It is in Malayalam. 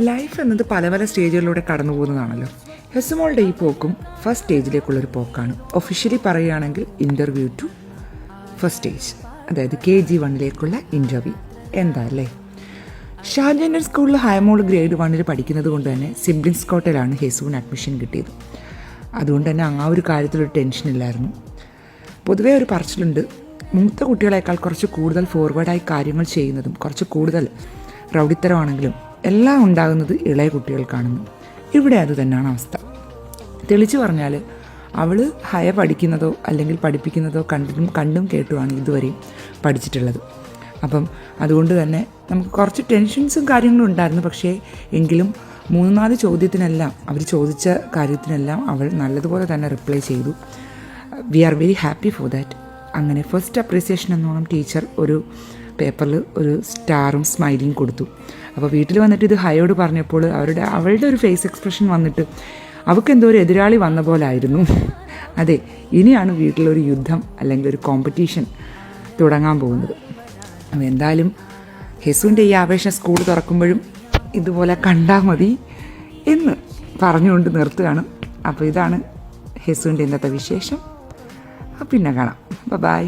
ലൈഫ് എന്നത് പല പല സ്റ്റേജുകളിലൂടെ കടന്നു പോകുന്നതാണല്ലോ. ഹെസുമോളുടെ ഈ പോക്കും ഫസ്റ്റ് സ്റ്റേജിലേക്കുള്ളൊരു പോക്കാണ്. ഒഫീഷ്യലി പറയുകയാണെങ്കിൽ ഇൻ്റർവ്യൂ ടു ഫസ്റ്റ് സ്റ്റേജ്, അതായത് KG1 ഇൻ്റർവ്യൂ. എന്താ അല്ലേ? ഷാർജൻ്റൻ സ്കൂളിൽ ഹൈമോൾ ഗ്രേഡ് 1 പഠിക്കുന്നത് കൊണ്ട് തന്നെ സിബ്ലിങ്സ് കോട്ടയിലാണ് ഹെസുവിന് അഡ്മിഷൻ കിട്ടിയത്. അതുകൊണ്ട് തന്നെ ആ ഒരു കാര്യത്തിലൊരു ടെൻഷനില്ലായിരുന്നു. പൊതുവേ ഒരു പറച്ചിലുണ്ട്, മൂത്ത കുട്ടികളെക്കാൾ കുറച്ച് കൂടുതൽ ഫോർവേഡായി കാര്യങ്ങൾ ചെയ്യുന്നതും കുറച്ച് കൂടുതൽ റൗഡിത്തരമാണെങ്കിലും എല്ലാം ഉണ്ടാകുന്നത് ഇളയ കുട്ടികൾക്കാണെന്ന്. ഇവിടെ അത് തന്നെയാണ് അവസ്ഥ. തെളിച്ചു പറഞ്ഞാൽ അവൾ ഹയ പഠിക്കുന്നതോ അല്ലെങ്കിൽ പഠിപ്പിക്കുന്നതോ കണ്ടും കേട്ടുമാണ് ഇതുവരെയും പഠിച്ചിട്ടുള്ളത്. അപ്പം അതുകൊണ്ട് തന്നെ നമുക്ക് കുറച്ച് ടെൻഷൻസും കാര്യങ്ങളും ഉണ്ടായിരുന്നു. പക്ഷേ എങ്കിലും 3-4 ചോദ്യത്തിനെല്ലാം അവർ ചോദിച്ച കാര്യത്തിനെല്ലാം അവൾ നല്ലതുപോലെ തന്നെ റിപ്ലൈ ചെയ്തു. We are very happy for that. അങ്ങനെ ഫസ്റ്റ് അപ്രീസിയേഷൻ എന്നോണം ടീച്ചർ ഒരു പേപ്പറിൽ ഒരു സ്റ്റാറും സ്മൈലിയും കൊടുത്തു. അപ്പോൾ വീട്ടിൽ വന്നിട്ട് ഇത് ഹയോട് പറഞ്ഞപ്പോൾ അവളുടെ ഒരു ഫേസ് എക്സ്പ്രഷൻ വന്നിട്ട് അവൾക്ക് എന്തോ ഒരു എതിരാളി വന്ന പോലായിരുന്നു. അതെ, ഇനിയാണ് വീട്ടിലൊരു യുദ്ധം അല്ലെങ്കിൽ ഒരു കോമ്പറ്റീഷൻ തുടങ്ങാൻ പോകുന്നത്. അപ്പോൾ എന്തായാലും ഹെസുവിൻ്റെ ഈ ആവേശം സ്കൂൾ തുറക്കുമ്പോഴും ഇതുപോലെ കണ്ടാൽ മതി എന്ന് പറഞ്ഞുകൊണ്ട് നിർത്തുകയാണ്. അപ്പോൾ ഇതാണ് ഹെസുവിൻ്റെ ഇന്നത്തെ വിശേഷം. പിന്നെ കാണാം. ബൈ.